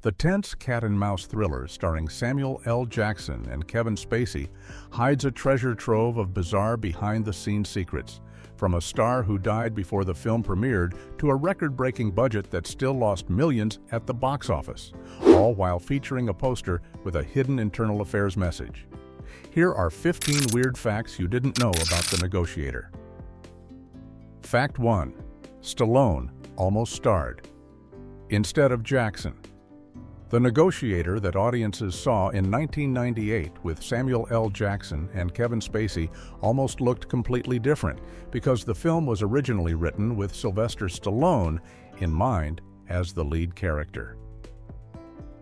The tense cat-and-mouse thriller starring Samuel L. Jackson and Kevin Spacey hides a treasure trove of bizarre behind-the-scenes secrets, from a star who died before the film premiered to a record-breaking budget that still lost millions at the box office, all while featuring a poster with a hidden internal affairs message. Here are 15 weird facts you didn't know about The Negotiator. Fact 1. Stallone almost starred instead of Jackson. The Negotiator that audiences saw in 1998 with Samuel L. Jackson and Kevin Spacey almost looked completely different because the film was originally written with Sylvester Stallone in mind as the lead character.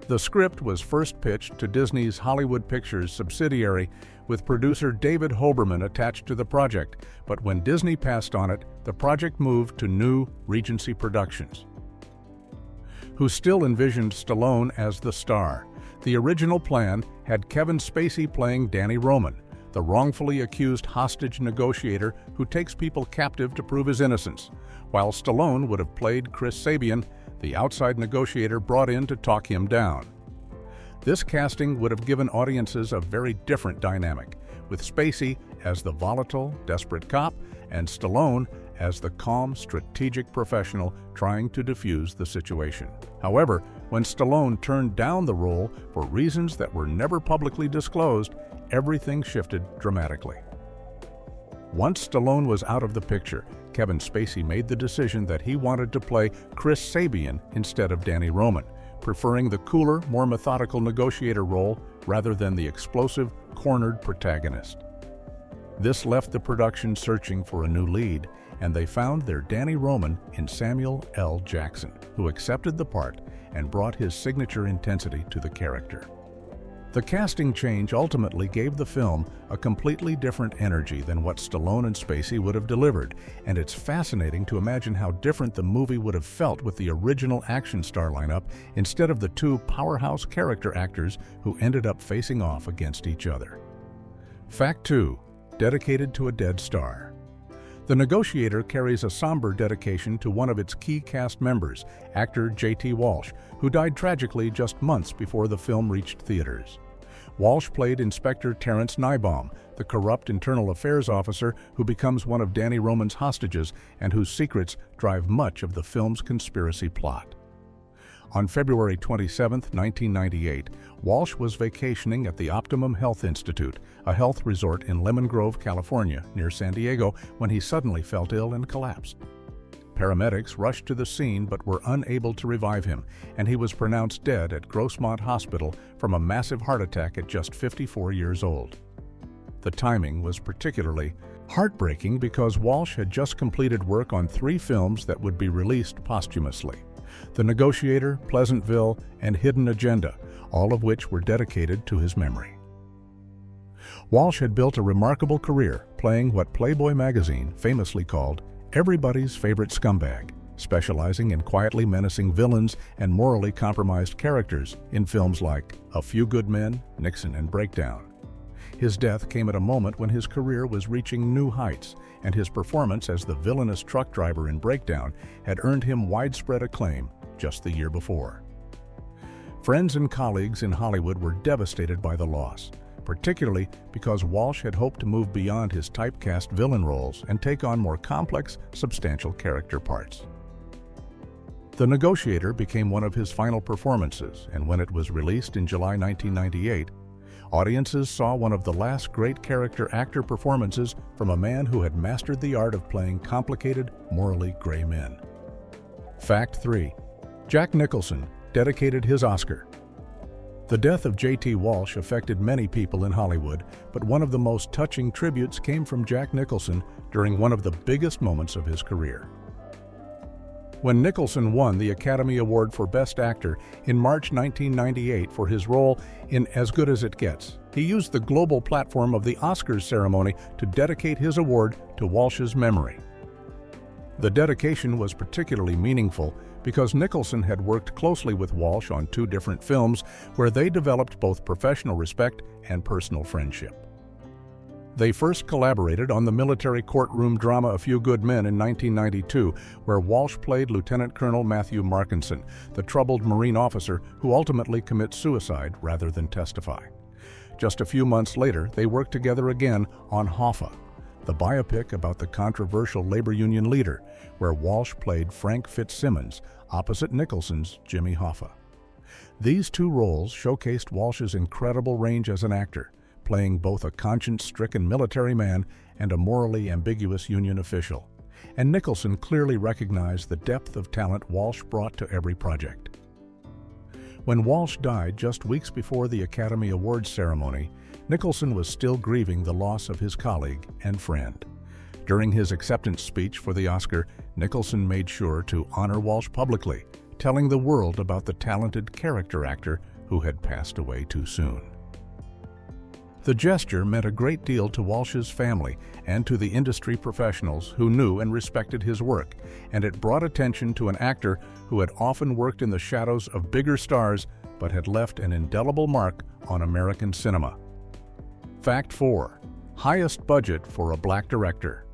The script was first pitched to Disney's Hollywood Pictures subsidiary with producer David Hoberman attached to the project, but when Disney passed on it, the project moved to New Regency Productions, who still envisioned Stallone as the star. The original plan had Kevin Spacey playing Danny Roman, the wrongfully accused hostage negotiator who takes people captive to prove his innocence, while Stallone would have played Chris Sabian, the outside negotiator brought in to talk him down. This casting would have given audiences a very different dynamic, with Spacey as the volatile, desperate cop and Stallone as the calm, strategic professional trying to defuse the situation. However, when Stallone turned down the role for reasons that were never publicly disclosed, everything shifted dramatically. Once Stallone was out of the picture, Kevin Spacey made the decision that he wanted to play Chris Sabian instead of Danny Roman, preferring the cooler, more methodical negotiator role rather than the explosive, cornered protagonist. This left the production searching for a new lead, and they found their Danny Roman in Samuel L. Jackson, who accepted the part and brought his signature intensity to the character. The casting change ultimately gave the film a completely different energy than what Stallone and Spacey would have delivered, and it's fascinating to imagine how different the movie would have felt with the original action star lineup instead of the two powerhouse character actors who ended up facing off against each other. Fact 2. Dedicated to a dead star. The Negotiator carries a somber dedication to one of its key cast members, actor JT Walsh, who died tragically just months before the film reached theaters. Walsh played Inspector Terrence Nybaum, the corrupt internal affairs officer who becomes one of Danny Roman's hostages and whose secrets drive much of the film's conspiracy plot. On February 27, 1998, Walsh was vacationing at the Optimum Health Institute, a health resort in Lemon Grove, California, near San Diego, when he suddenly felt ill and collapsed. Paramedics rushed to the scene but were unable to revive him, and he was pronounced dead at Grossmont Hospital from a massive heart attack at just 54 years old. The timing was particularly heartbreaking because Walsh had just completed work on 3 films that would be released posthumously: The Negotiator, Pleasantville, and Hidden Agenda, all of which were dedicated to his memory. Walsh had built a remarkable career playing what Playboy magazine famously called everybody's favorite scumbag, specializing in quietly menacing villains and morally compromised characters in films like A Few Good Men, Nicholson, and Breakdown. His death came at a moment when his career was reaching new heights, and his performance as the villainous truck driver in Breakdown had earned him widespread acclaim just the year before. Friends and colleagues in Hollywood were devastated by the loss, particularly because Walsh had hoped to move beyond his typecast villain roles and take on more complex, substantial character parts. The Negotiator became one of his final performances, and when it was released in July 1998, audiences saw one of the last great character actor performances from a man who had mastered the art of playing complicated, morally gray men. Fact 3. Jack Nicholson dedicated his Oscar. The death of JT Walsh affected many people in Hollywood, but one of the most touching tributes came from Jack Nicholson during one of the biggest moments of his career. When Nicholson won the Academy Award for Best Actor in March 1998 for his role in As Good as It Gets, he used the global platform of the Oscars ceremony to dedicate his award to Walsh's memory. The dedication was particularly meaningful because Nicholson had worked closely with Walsh on 2 different films where they developed both professional respect and personal friendship. They first collaborated on the military courtroom drama A Few Good Men in 1992, where Walsh played Lieutenant Colonel Matthew Markinson, the troubled Marine officer who ultimately commits suicide rather than testify. Just a few months later, they worked together again on Hoffa, the biopic about the controversial labor union leader, where Walsh played Frank Fitzsimmons opposite Nicholson's Jimmy Hoffa. These two roles showcased Walsh's incredible range as an actor, playing both a conscience-stricken military man and a morally ambiguous union official. And Nicholson clearly recognized the depth of talent Walsh brought to every project. When Walsh died just weeks before the Academy Awards ceremony, Nicholson was still grieving the loss of his colleague and friend. During his acceptance speech for the Oscar, Nicholson made sure to honor Walsh publicly, telling the world about the talented character actor who had passed away too soon. The gesture meant a great deal to Walsh's family and to the industry professionals who knew and respected his work, and it brought attention to an actor who had often worked in the shadows of bigger stars but had left an indelible mark on American cinema. Fact 4. Highest budget for a black director.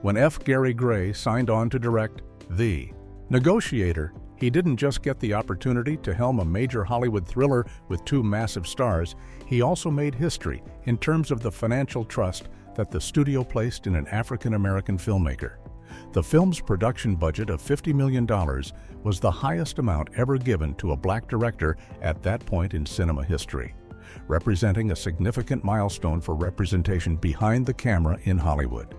When F. Gary Gray signed on to direct The Negotiator, he didn't just get the opportunity to helm a major Hollywood thriller with two massive stars, he also made history in terms of the financial trust that the studio placed in an African-American filmmaker. The film's production budget of $50 million was the highest amount ever given to a black director at that point in cinema history, representing a significant milestone for representation behind the camera in Hollywood.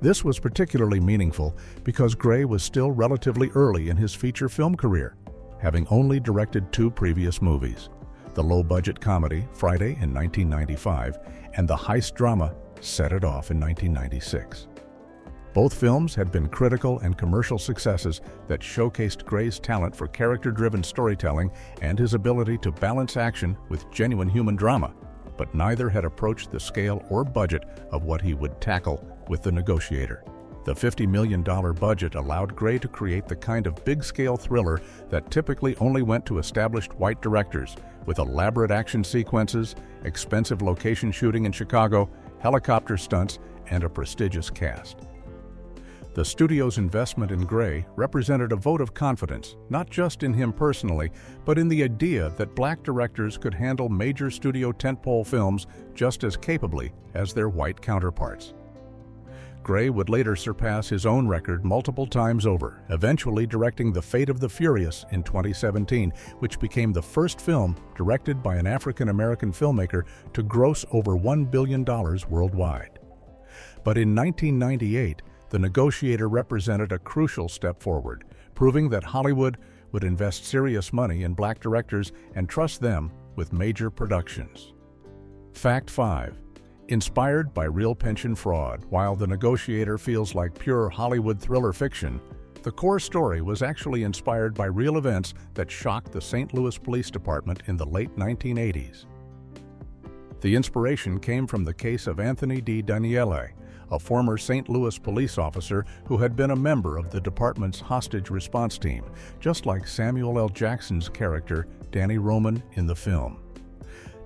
This was particularly meaningful because Gray was still relatively early in his feature film career, having only directed two previous movies, the low-budget comedy Friday in 1995 and the heist drama Set It Off in 1996. Both films had been critical and commercial successes that showcased Gray's talent for character-driven storytelling and his ability to balance action with genuine human drama, but neither had approached the scale or budget of what he would tackle with The Negotiator. The $50 million budget allowed Gray to create the kind of big-scale thriller that typically only went to established white directors, with elaborate action sequences, expensive location shooting in Chicago, helicopter stunts, and a prestigious cast. The studio's investment in Gray represented a vote of confidence, not just in him personally, but in the idea that black directors could handle major studio tentpole films just as capably as their white counterparts. Gray would later surpass his own record multiple times over, eventually directing The Fate of the Furious in 2017, which became the first film directed by an African-American filmmaker to gross over $1 billion worldwide. But in 1998, The Negotiator represented a crucial step forward, proving that Hollywood would invest serious money in black directors and trust them with major productions. Fact 5. Inspired by real pension fraud, while The Negotiator feels like pure Hollywood thriller fiction, the core story was actually inspired by real events that shocked the St. Louis Police Department in the late 1980s. The inspiration came from the case of Anthony D. Daniele, a former St. Louis police officer who had been a member of the department's hostage response team, just like Samuel L. Jackson's character, Danny Roman, in the film.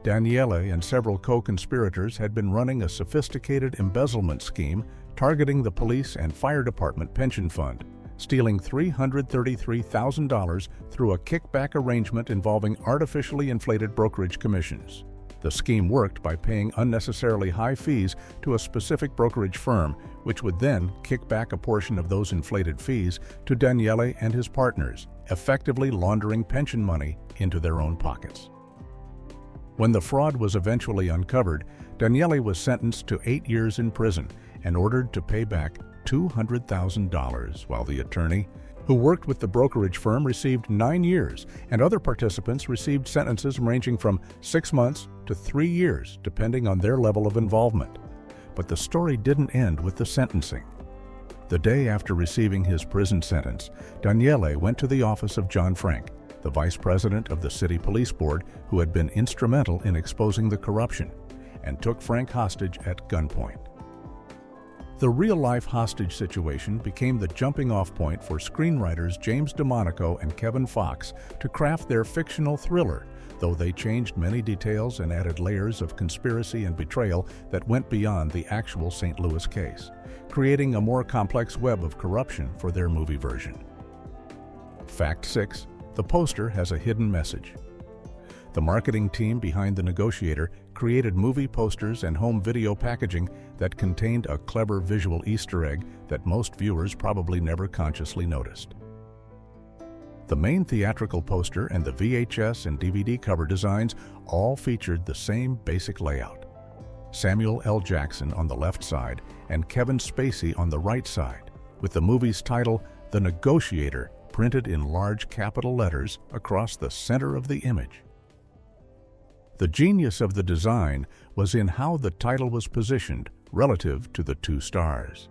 Daniele and several co-conspirators had been running a sophisticated embezzlement scheme targeting the police and fire department pension fund, stealing $333,000 through a kickback arrangement involving artificially inflated brokerage commissions. The scheme worked by paying unnecessarily high fees to a specific brokerage firm, which would then kick back a portion of those inflated fees to Daniele and his partners, effectively laundering pension money into their own pockets. When the fraud was eventually uncovered, Daniele was sentenced to 8 years in prison and ordered to pay back $200,000, while the attorney, who worked with the brokerage firm, received 9 years, and other participants received sentences ranging from 6 months to 3 years, depending on their level of involvement. But the story didn't end with the sentencing. The day after receiving his prison sentence, Daniele went to the office of John Frank, the vice president of the city police board who had been instrumental in exposing the corruption, and took Frank hostage at gunpoint. The real-life hostage situation became the jumping-off point for screenwriters James DeMonaco and Kevin Fox to craft their fictional thriller, though they changed many details and added layers of conspiracy and betrayal that went beyond the actual St. Louis case, creating a more complex web of corruption for their movie version. Fact 6. The poster has a hidden message. The marketing team behind The Negotiator created movie posters and home video packaging that contained a clever visual Easter egg that most viewers probably never consciously noticed. The main theatrical poster and the VHS and DVD cover designs all featured the same basic layout. Samuel L. Jackson on the left side and Kevin Spacey on the right side, with the movie's title, The Negotiator, printed in large capital letters across the center of the image. The genius of the design was in how the title was positioned relative to the two stars.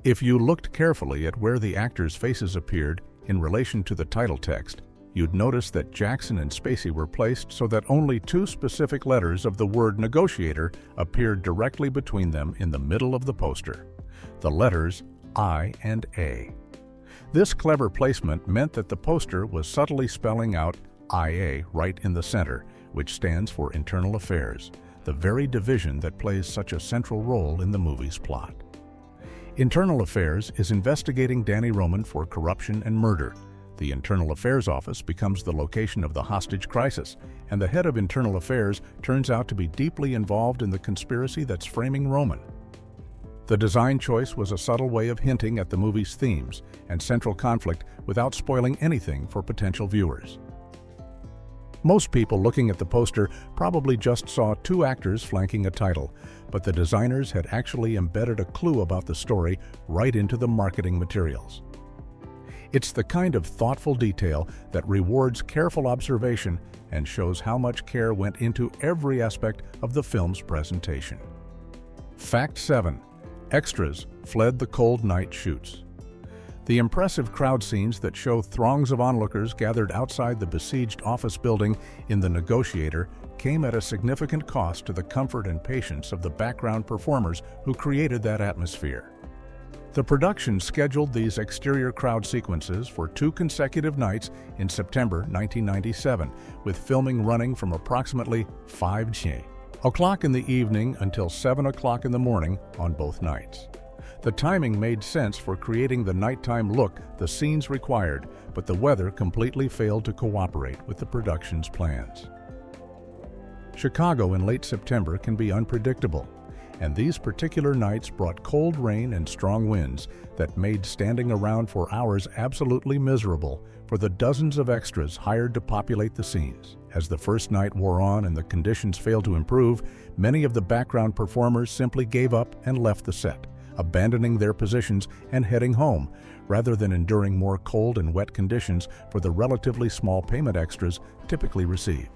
If you looked carefully at where the actors' faces appeared in relation to the title text, you'd notice that Jackson and Spacey were placed so that only two specific letters of the word negotiator appeared directly between them in the middle of the poster, the letters I and A. This clever placement meant that the poster was subtly spelling out IA right in the center, which stands for Internal Affairs, the very division that plays such a central role in the movie's plot. Internal Affairs is investigating Danny Roman for corruption and murder. The Internal Affairs Office becomes the location of the hostage crisis, and the head of Internal Affairs turns out to be deeply involved in the conspiracy that's framing Roman. The design choice was a subtle way of hinting at the movie's themes and central conflict without spoiling anything for potential viewers. Most people looking at the poster probably just saw two actors flanking a title, but the designers had actually embedded a clue about the story right into the marketing materials. It's the kind of thoughtful detail that rewards careful observation and shows how much care went into every aspect of the film's presentation. Fact 7. Extras fled the cold night shoots. The impressive crowd scenes that show throngs of onlookers gathered outside the besieged office building in The Negotiator came at a significant cost to the comfort and patience of the background performers who created that atmosphere. The production scheduled these exterior crowd sequences for 2 consecutive nights in September 1997, with filming running from approximately 5 o'clock in the evening until 7 o'clock in the morning on both nights. The timing made sense for creating the nighttime look the scenes required, but the weather completely failed to cooperate with the production's plans. Chicago in late September can be unpredictable, and these particular nights brought cold rain and strong winds that made standing around for hours absolutely miserable for the dozens of extras hired to populate the scenes. As the first night wore on and the conditions failed to improve, many of the background performers simply gave up and left the set, abandoning their positions and heading home, rather than enduring more cold and wet conditions for the relatively small payment extras typically receive.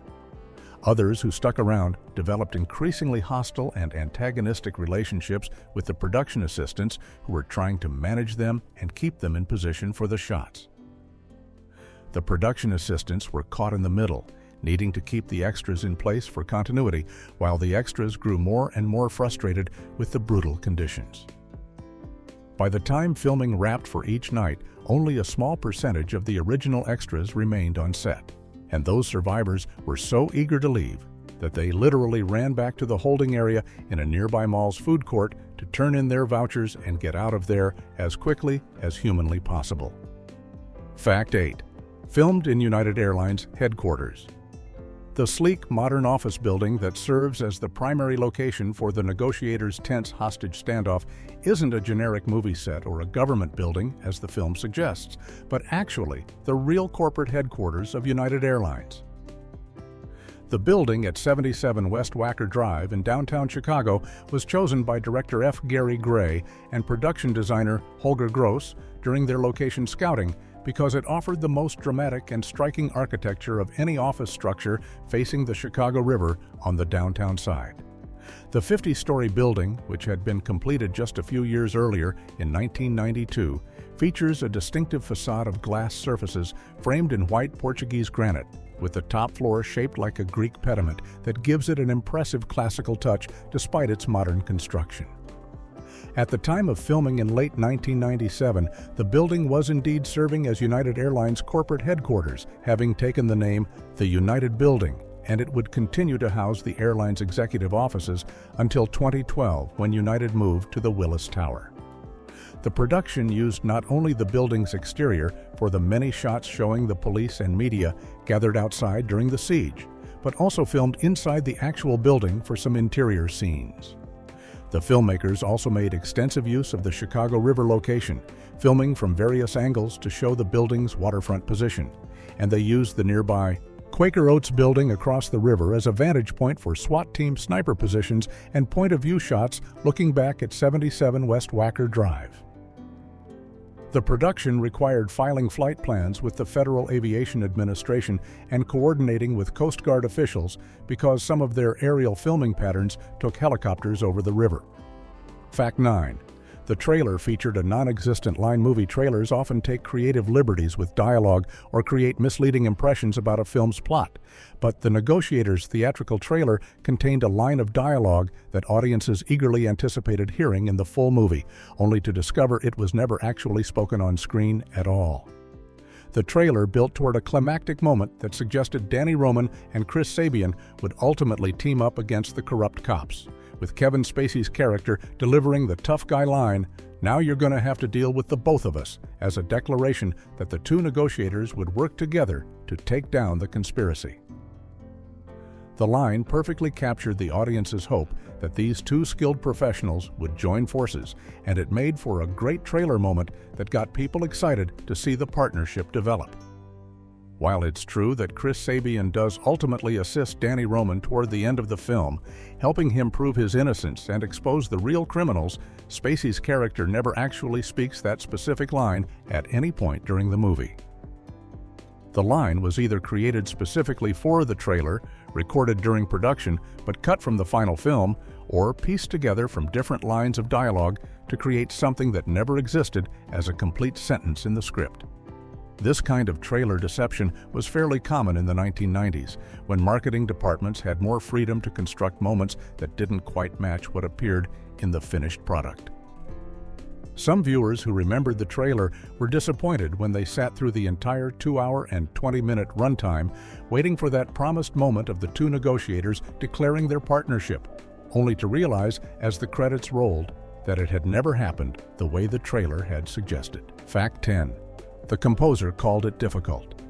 Others who stuck around developed increasingly hostile and antagonistic relationships with the production assistants who were trying to manage them and keep them in position for the shots. The production assistants were caught in the middle, needing to keep the extras in place for continuity, while the extras grew more and more frustrated with the brutal conditions. By the time filming wrapped for each night, only a small percentage of the original extras remained on set, and those survivors were so eager to leave that they literally ran back to the holding area in a nearby mall's food court to turn in their vouchers and get out of there as quickly as humanly possible. Fact 8. Filmed in United Airlines headquarters. The sleek, modern office building that serves as the primary location for The Negotiator's tense hostage standoff isn't a generic movie set or a government building, as the film suggests, but actually the real corporate headquarters of United Airlines. The building at 77 West Wacker Drive in downtown Chicago was chosen by director F. Gary Gray and production designer Holger Gross during their location scouting because it offered the most dramatic and striking architecture of any office structure facing the Chicago River on the downtown side. The 50-story building, which had been completed just a few years earlier in 1992, features a distinctive facade of glass surfaces framed in white Portuguese granite, with the top floor shaped like a Greek pediment that gives it an impressive classical touch despite its modern construction. At the time of filming in late 1997, the building was indeed serving as United Airlines corporate headquarters, having taken the name the United Building, and it would continue to house the airline's executive offices until 2012, when United moved to the Willis Tower. The production used not only the building's exterior for the many shots showing the police and media gathered outside during the siege, but also filmed inside the actual building for some interior scenes. The filmmakers also made extensive use of the Chicago River location, filming from various angles to show the building's waterfront position, and they used the nearby Quaker Oats building across the river as a vantage point for SWAT team sniper positions and point-of-view shots looking back at 77 West Wacker Drive. The production required filing flight plans with the Federal Aviation Administration and coordinating with Coast Guard officials because some of their aerial filming patterns took helicopters over the river. Fact 9. The trailer featured a non-existent line. Movie trailers often take creative liberties with dialogue or create misleading impressions about a film's plot, but The Negotiator's theatrical trailer contained a line of dialogue that audiences eagerly anticipated hearing in the full movie, only to discover it was never actually spoken on screen at all. The trailer built toward a climactic moment that suggested Danny Roman and Chris Sabian would ultimately team up against the corrupt cops, with Kevin Spacey's character delivering the tough guy line, "Now you're going to have to deal with the both of us," as a declaration that the two negotiators would work together to take down the conspiracy. The line perfectly captured the audience's hope that these two skilled professionals would join forces, and it made for a great trailer moment that got people excited to see the partnership develop. While it's true that Chris Sabian does ultimately assist Danny Roman toward the end of the film, helping him prove his innocence and expose the real criminals, Spacey's character never actually speaks that specific line at any point during the movie. The line was either created specifically for the trailer, recorded during production but cut from the final film, or pieced together from different lines of dialogue to create something that never existed as a complete sentence in the script. This kind of trailer deception was fairly common in the 1990s, when marketing departments had more freedom to construct moments that didn't quite match what appeared in the finished product. Some viewers who remembered the trailer were disappointed when they sat through the entire 2-hour and 20-minute runtime waiting for that promised moment of the two negotiators declaring their partnership, only to realize as the credits rolled that it had never happened the way the trailer had suggested. Fact 10. The composer called it difficult.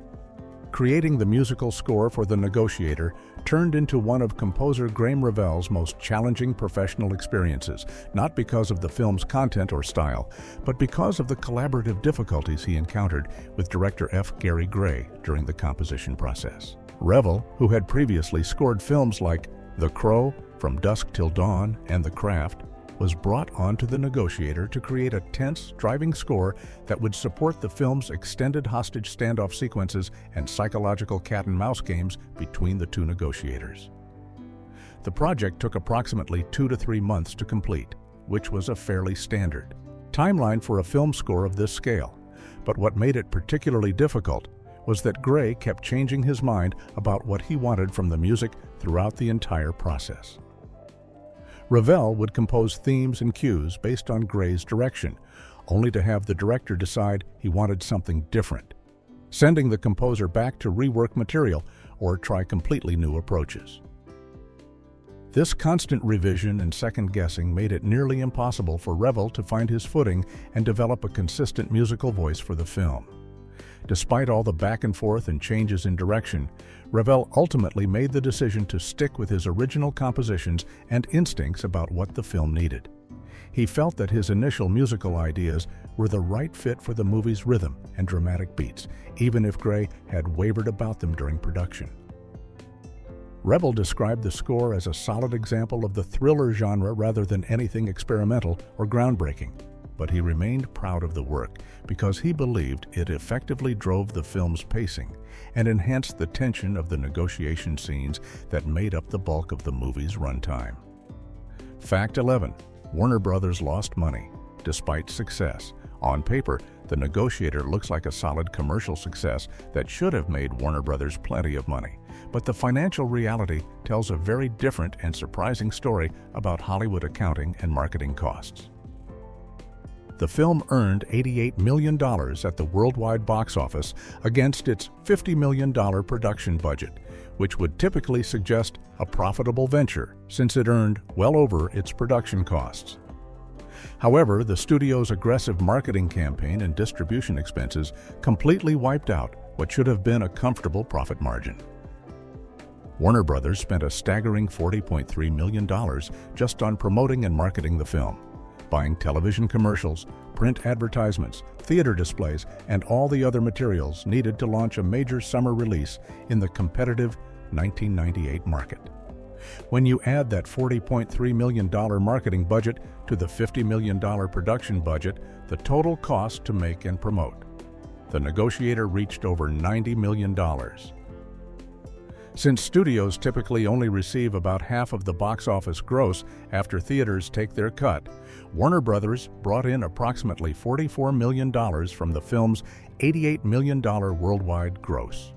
Creating the musical score for The Negotiator turned into one of composer Graeme Revel's most challenging professional experiences, not because of the film's content or style, but because of the collaborative difficulties he encountered with director F. Gary Gray during the composition process. Revel, who had previously scored films like The Crow, From Dusk Till Dawn, and The Craft, was brought onto The Negotiator to create a tense, driving score that would support the film's extended hostage standoff sequences and psychological cat-and-mouse games between the two negotiators. The project took approximately 2 to 3 months to complete, which was a fairly standard timeline for a film score of this scale. But what made it particularly difficult was that Gray kept changing his mind about what he wanted from the music throughout the entire process. Revel would compose themes and cues based on Gray's direction, only to have the director decide he wanted something different, sending the composer back to rework material or try completely new approaches. This constant revision and second-guessing made it nearly impossible for Revel to find his footing and develop a consistent musical voice for the film. Despite all the back and forth and changes in direction, Revel ultimately made the decision to stick with his original compositions and instincts about what the film needed. He felt that his initial musical ideas were the right fit for the movie's rhythm and dramatic beats, even if Gray had wavered about them during production. Revel described the score as a solid example of the thriller genre rather than anything experimental or groundbreaking, but he remained proud of the work because he believed it effectively drove the film's pacing and enhanced the tension of the negotiation scenes that made up the bulk of the movie's runtime. Fact 11. Warner Brothers lost money, despite success. On paper, The Negotiator looks like a solid commercial success that should have made Warner Brothers plenty of money, but the financial reality tells a very different and surprising story about Hollywood accounting and marketing costs. The film earned $88 million at the worldwide box office against its $50 million production budget, which would typically suggest a profitable venture since it earned well over its production costs. However, the studio's aggressive marketing campaign and distribution expenses completely wiped out what should have been a comfortable profit margin. Warner Brothers spent a staggering $40.3 million just on promoting and marketing the film, buying television commercials, print advertisements, theater displays, and all the other materials needed to launch a major summer release in the competitive 1998 market. When you add that $40.3 million marketing budget to the $50 million production budget, the total cost to make and promote, The Negotiator reached over $90 million. Since studios typically only receive about half of the box office gross after theaters take their cut, Warner Brothers brought in approximately $44 million from the film's $88 million worldwide gross.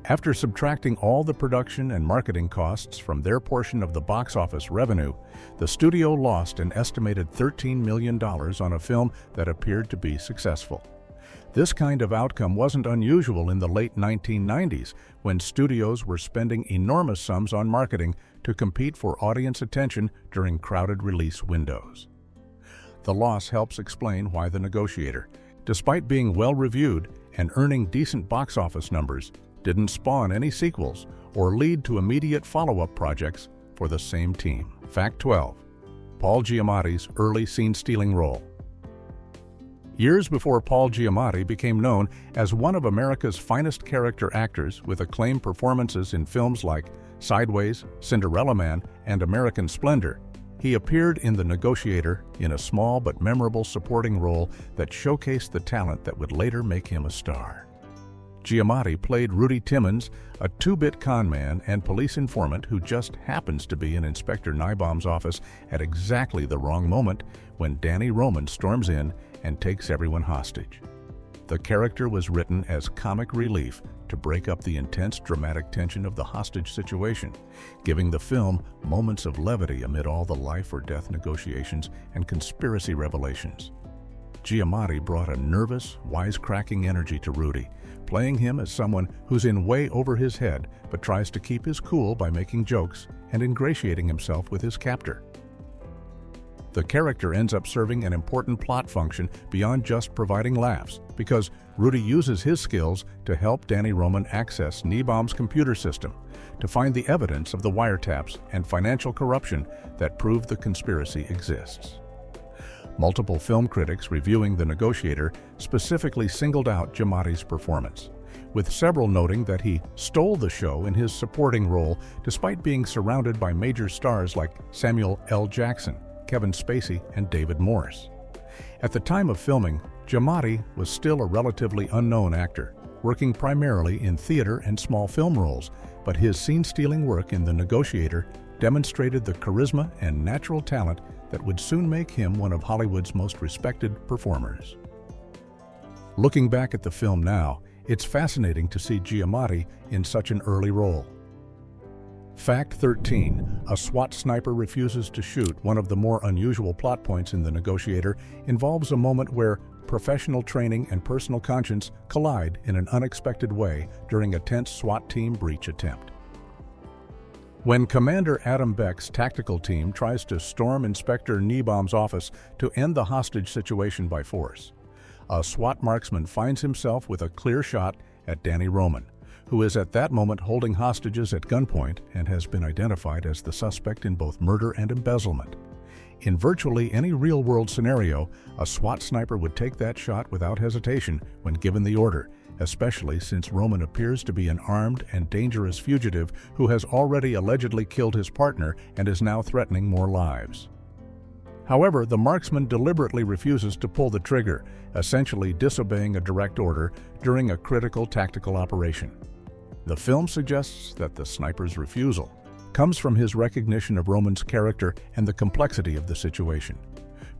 After subtracting all the production and marketing costs from their portion of the box office revenue, the studio lost an estimated $13 million on a film that appeared to be successful. This kind of outcome wasn't unusual in the late 1990s, when studios were spending enormous sums on marketing to compete for audience attention during crowded release windows. The loss helps explain why The Negotiator, despite being well-reviewed and earning decent box office numbers, didn't spawn any sequels or lead to immediate follow-up projects for the same team. Fact 12. Paul Giamatti's early scene-stealing role. Years before Paul Giamatti became known as one of America's finest character actors with acclaimed performances in films like Sideways, Cinderella Man, and American Splendor, he appeared in The Negotiator in a small but memorable supporting role that showcased the talent that would later make him a star. Giamatti played Rudy Timmons, a two-bit con man and police informant who just happens to be in Inspector Nybaum's office at exactly the wrong moment when Danny Roman storms in and takes everyone hostage. The character was written as comic relief to break up the intense dramatic tension of the hostage situation, giving the film moments of levity amid all the life-or-death negotiations and conspiracy revelations. Giamatti brought a nervous, wisecracking energy to Rudy, playing him as someone who's in way over his head but tries to keep his cool by making jokes and ingratiating himself with his captor. The character ends up serving an important plot function beyond just providing laughs, because Rudy uses his skills to help Danny Roman access Nybaum's computer system to find the evidence of the wiretaps and financial corruption that prove the conspiracy exists. Multiple film critics reviewing The Negotiator specifically singled out Giamatti's performance, with several noting that he stole the show in his supporting role despite being surrounded by major stars like Samuel L. Jackson, Kevin Spacey, and David Morse. At the time of filming, Giamatti was still a relatively unknown actor, working primarily in theater and small film roles, but his scene-stealing work in The Negotiator demonstrated the charisma and natural talent that would soon make him one of Hollywood's most respected performers. Looking back at the film now, it's fascinating to see Giamatti in such an early role. Fact 13. A SWAT sniper refuses to shoot. One of the more unusual plot points in The Negotiator involves a moment where professional training and personal conscience collide in an unexpected way during a tense SWAT team breach attempt. When Commander Adam Beck's tactical team tries to storm Inspector Nybaum's office to end the hostage situation by force, a SWAT marksman finds himself with a clear shot at Danny Roman, who is at that moment holding hostages at gunpoint and has been identified as the suspect in both murder and embezzlement. In virtually any real-world scenario, a SWAT sniper would take that shot without hesitation when given the order, especially since Roman appears to be an armed and dangerous fugitive who has already allegedly killed his partner and is now threatening more lives. However, the marksman deliberately refuses to pull the trigger, essentially disobeying a direct order during a critical tactical operation. The film suggests that the sniper's refusal comes from his recognition of Roman's character and the complexity of the situation,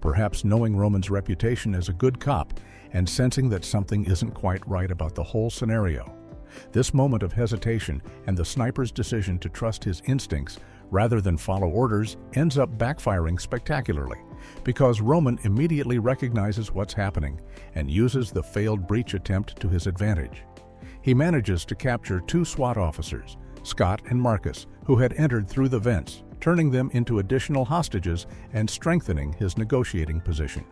perhaps knowing Roman's reputation as a good cop and sensing that something isn't quite right about the whole scenario. This moment of hesitation and the sniper's decision to trust his instincts rather than follow orders ends up backfiring spectacularly, because Roman immediately recognizes what's happening and uses the failed breach attempt to his advantage. He manages to capture two SWAT officers, Scott and Marcus, who had entered through the vents, turning them into additional hostages and strengthening his negotiating position.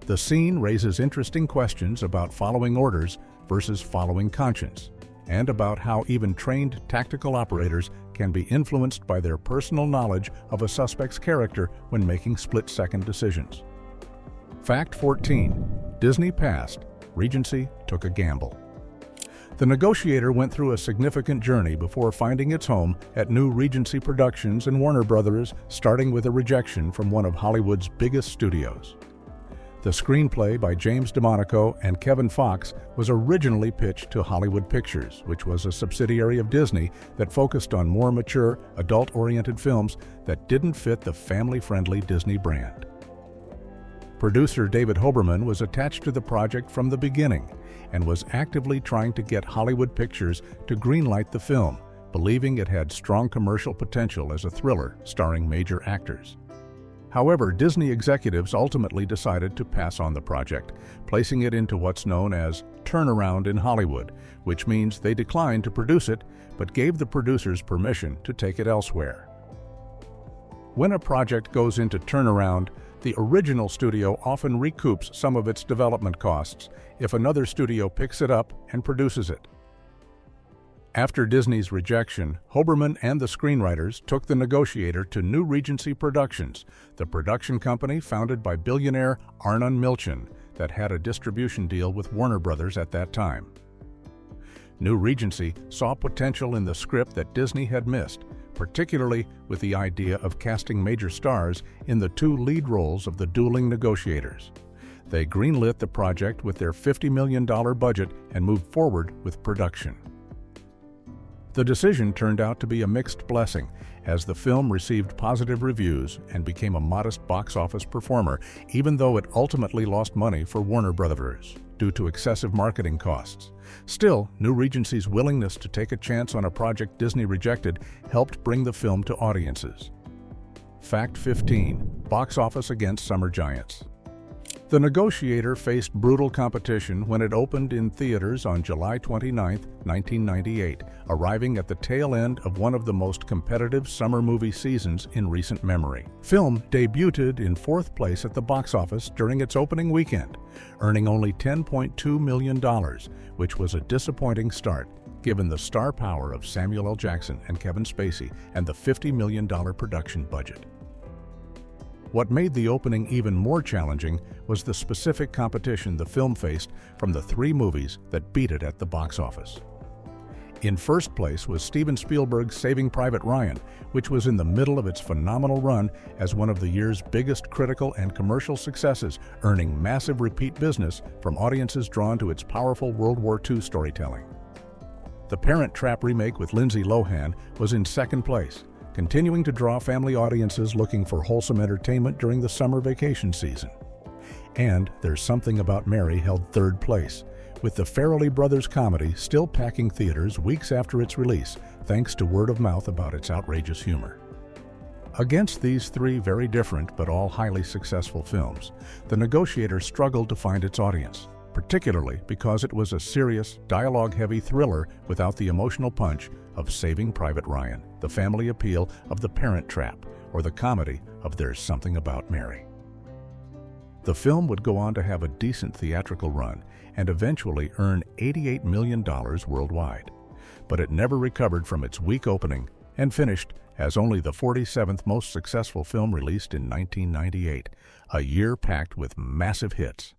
The scene raises interesting questions about following orders versus following conscience, and about how even trained tactical operators can be influenced by their personal knowledge of a suspect's character when making split-second decisions. Fact 14. Disney passed. Regency took a gamble. The Negotiator went through a significant journey before finding its home at New Regency Productions and Warner Brothers, starting with a rejection from one of Hollywood's biggest studios. The screenplay by James DeMonaco and Kevin Fox was originally pitched to Hollywood Pictures, which was a subsidiary of Disney that focused on more mature, adult-oriented films that didn't fit the family-friendly Disney brand. Producer David Hoberman was attached to the project from the beginning and was actively trying to get Hollywood Pictures to greenlight the film, believing it had strong commercial potential as a thriller starring major actors. However, Disney executives ultimately decided to pass on the project, placing it into what's known as turnaround in Hollywood, which means they declined to produce it but gave the producers permission to take it elsewhere. When a project goes into turnaround, the original studio often recoups some of its development costs if another studio picks it up and produces it. After Disney's rejection, Hoberman and the screenwriters took The Negotiator to New Regency Productions, the production company founded by billionaire Arnon Milchan that had a distribution deal with Warner Brothers at that time. New Regency saw potential in the script that Disney had missed, particularly with the idea of casting major stars in the two lead roles of the dueling negotiators. They greenlit the project with their $50 million budget and moved forward with production. The decision turned out to be a mixed blessing, as the film received positive reviews and became a modest box office performer, even though it ultimately lost money for Warner Brothers due to excessive marketing costs. Still, New Regency's willingness to take a chance on a project Disney rejected helped bring the film to audiences. Fact 15. Box office against summer giants. The Negotiator faced brutal competition when it opened in theaters on July 29, 1998, arriving at the tail end of one of the most competitive summer movie seasons in recent memory. Film debuted in fourth place at the box office during its opening weekend, earning only $10.2 million, which was a disappointing start given the star power of Samuel L. Jackson and Kevin Spacey and the $50 million production budget. What made the opening even more challenging was the specific competition the film faced from the three movies that beat it at the box office. In first place was Steven Spielberg's Saving Private Ryan, which was in the middle of its phenomenal run as one of the year's biggest critical and commercial successes, earning massive repeat business from audiences drawn to its powerful World War II storytelling. The Parent Trap remake with Lindsay Lohan was in second place, continuing to draw family audiences looking for wholesome entertainment during the summer vacation season. And There's Something About Mary held third place, with the Farrelly Brothers comedy still packing theaters weeks after its release, thanks to word of mouth about its outrageous humor. Against these three very different but all highly successful films, The Negotiator struggled to find its audience, particularly because it was a serious, dialogue-heavy thriller without the emotional punch of Saving Private Ryan, the family appeal of The Parent Trap, or the comedy of There's Something About Mary. The film would go on to have a decent theatrical run and eventually earn $88 million worldwide, but it never recovered from its weak opening and finished as only the 47th most successful film released in 1998, a year packed with massive hits.